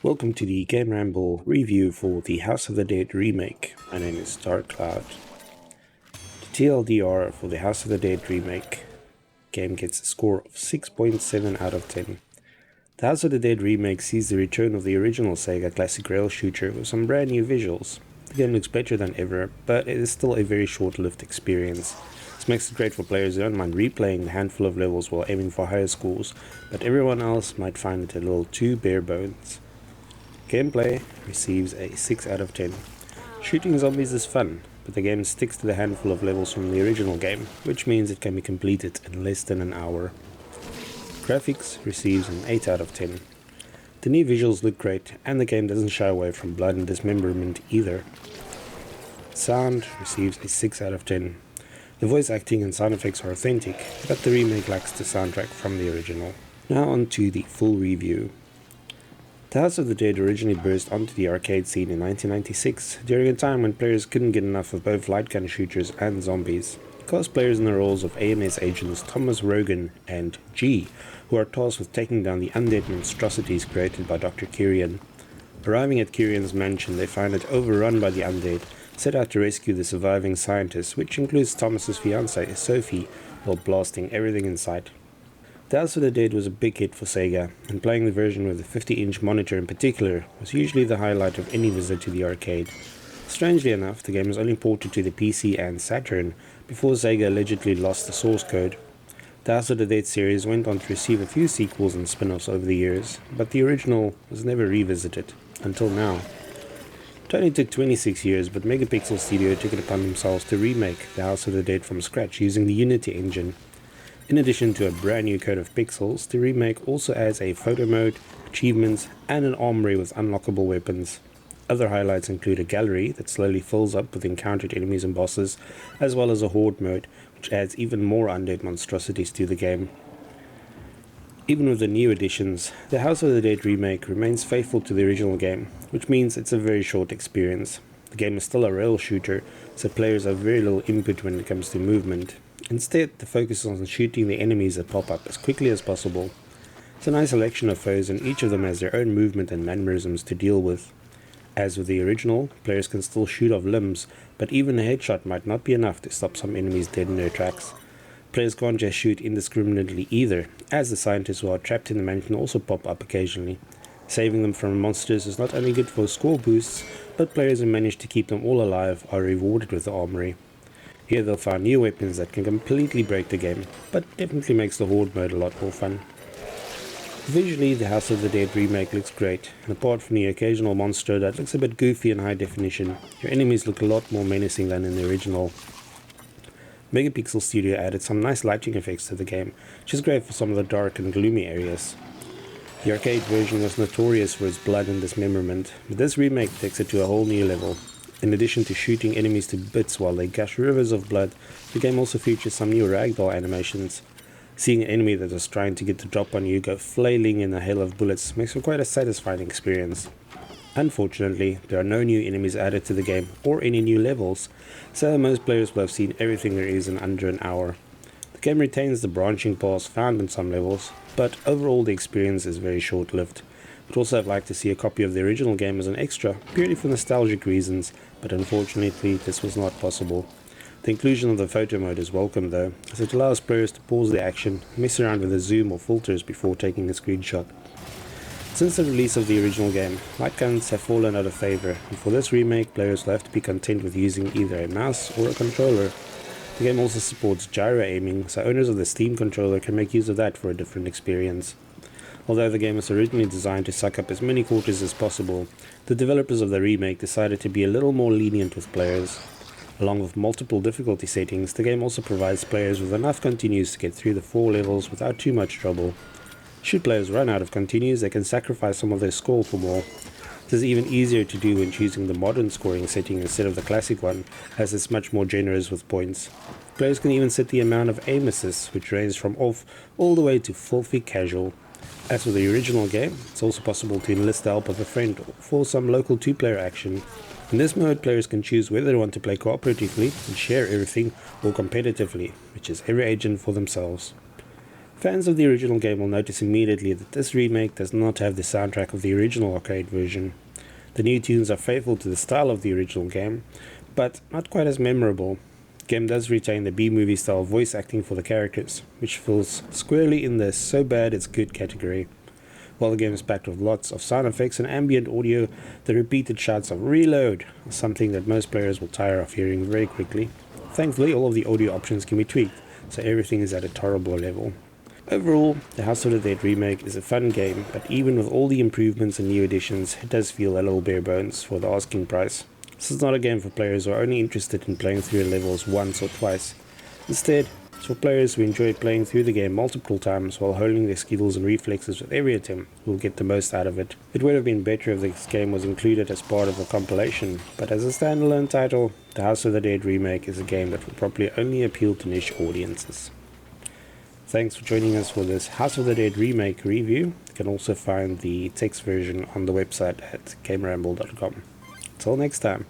Welcome to the GameRamble review for the House of the Dead remake. My name is Darkcloud. The TLDR for the House of the Dead remake game gets a score of 6.7 out of 10. The House of the Dead remake sees the return of the original Sega classic rail shooter with some brand new visuals. The game looks better than ever, but it is still a very short-lived experience. This makes it great for players who don't mind replaying the handful of levels while aiming for higher scores, but everyone else might find it a little too bare bones. Gameplay receives a 6 out of 10. Shooting zombies is fun, but the game sticks to the handful of levels from the original game, which means it can be completed in less than an hour. Graphics receives an 8 out of 10. The new visuals look great, and the game doesn't shy away from blood and dismemberment either. Sound receives a 6 out of 10. The voice acting and sound effects are authentic, but the remake lacks the soundtrack from the original. Now on to the full review. The House of the Dead originally burst onto the arcade scene in 1996, during a time when players couldn't get enough of both light gun shooters and zombies. It cast players in the roles of AMS agents Thomas Rogan and G, who are tasked with taking down the undead monstrosities created by Dr. Kyrian. Arriving at Kyrian's mansion, they find it overrun by the undead, set out to rescue the surviving scientists, which includes Thomas's fiancée, Sophie, while blasting everything in sight. The House of the Dead was a big hit for Sega, and playing the version with a 50-inch monitor in particular was usually the highlight of any visit to the arcade. Strangely enough, the game was only ported to the PC and Saturn before Sega allegedly lost the source code. The House of the Dead series went on to receive a few sequels and spin-offs over the years, but the original was never revisited, until now. It only took 26 years, but Megapixel Studio took it upon themselves to remake The House of the Dead from scratch using the Unity engine. In addition to a brand new code of pixels, the remake also adds a photo mode, achievements, and an armory with unlockable weapons. Other highlights include a gallery that slowly fills up with encountered enemies and bosses, as well as a horde mode, which adds even more undead monstrosities to the game. Even with the new additions, the House of the Dead remake remains faithful to the original game, which means it's a very short experience. The game is still a rail shooter, so players have very little input when it comes to movement. Instead, the focus is on shooting the enemies that pop up as quickly as possible. It's a nice selection of foes, and each of them has their own movement and mannerisms to deal with. As with the original, players can still shoot off limbs, but even a headshot might not be enough to stop some enemies dead in their tracks. Players can't just shoot indiscriminately either, as the scientists who are trapped in the mansion also pop up occasionally. Saving them from monsters is not only good for score boosts, but players who manage to keep them all alive are rewarded with the armory. Here they'll find new weapons that can completely break the game, but definitely makes the horde mode a lot more fun. Visually, the House of the Dead remake looks great, and apart from the occasional monster that looks a bit goofy in high definition, your enemies look a lot more menacing than in the original. Megapixel Studio added some nice lighting effects to the game, which is great for some of the dark and gloomy areas. The arcade version was notorious for its blood and dismemberment, but this remake takes it to a whole new level. In addition to shooting enemies to bits while they gush rivers of blood, the game also features some new ragdoll animations. Seeing an enemy that is trying to get the drop on you go flailing in a hail of bullets makes for quite a satisfying experience. Unfortunately, there are no new enemies added to the game or any new levels, so most players will have seen everything there is in under an hour. The game retains the branching paths found in some levels, but overall the experience is very short-lived. I'd also have liked to see a copy of the original game as an extra, purely for nostalgic reasons, but unfortunately this was not possible. The inclusion of the photo mode is welcome though, as it allows players to pause the action, mess around with the zoom or filters before taking a screenshot. Since the release of the original game, light guns have fallen out of favour, and for this remake players will have to be content with using either a mouse or a controller. The game also supports gyro aiming, so owners of the Steam controller can make use of that for a different experience. Although the game was originally designed to suck up as many quarters as possible, the developers of the remake decided to be a little more lenient with players. Along with multiple difficulty settings, the game also provides players with enough continues to get through the 4 levels without too much trouble. Should players run out of continues, they can sacrifice some of their score for more. This is even easier to do when choosing the modern scoring setting instead of the classic one, as it's much more generous with points. Players can even set the amount of aim assists, which range from off all the way to filthy casual. As with the original game, it's also possible to enlist the help of a friend for some local 2-player action. In this mode, players can choose whether they want to play cooperatively and share everything, or competitively, which is every agent for themselves. Fans of the original game will notice immediately that this remake does not have the soundtrack of the original arcade version. The new tunes are faithful to the style of the original game, but not quite as memorable. The game does retain the B-movie style voice acting for the characters, which falls squarely in the so bad it's good category. While the game is packed with lots of sound effects and ambient audio, the repeated shouts of "reload" are something that most players will tire of hearing very quickly. Thankfully, all of the audio options can be tweaked, so everything is at a tolerable level. Overall, the House of the Dead remake is a fun game, but even with all the improvements and new additions, it does feel a little bare bones for the asking price. This is not a game for players who are only interested in playing through levels once or twice. Instead, it's for players who enjoy playing through the game multiple times while honing their skills and reflexes with every attempt who will get the most out of it. It would have been better if this game was included as part of a compilation, but as a standalone title, the House of the Dead remake is a game that will probably only appeal to niche audiences. Thanks for joining us for this House of the Dead remake review. You can also find the text version on the website at GAMERamble.com. Until next time.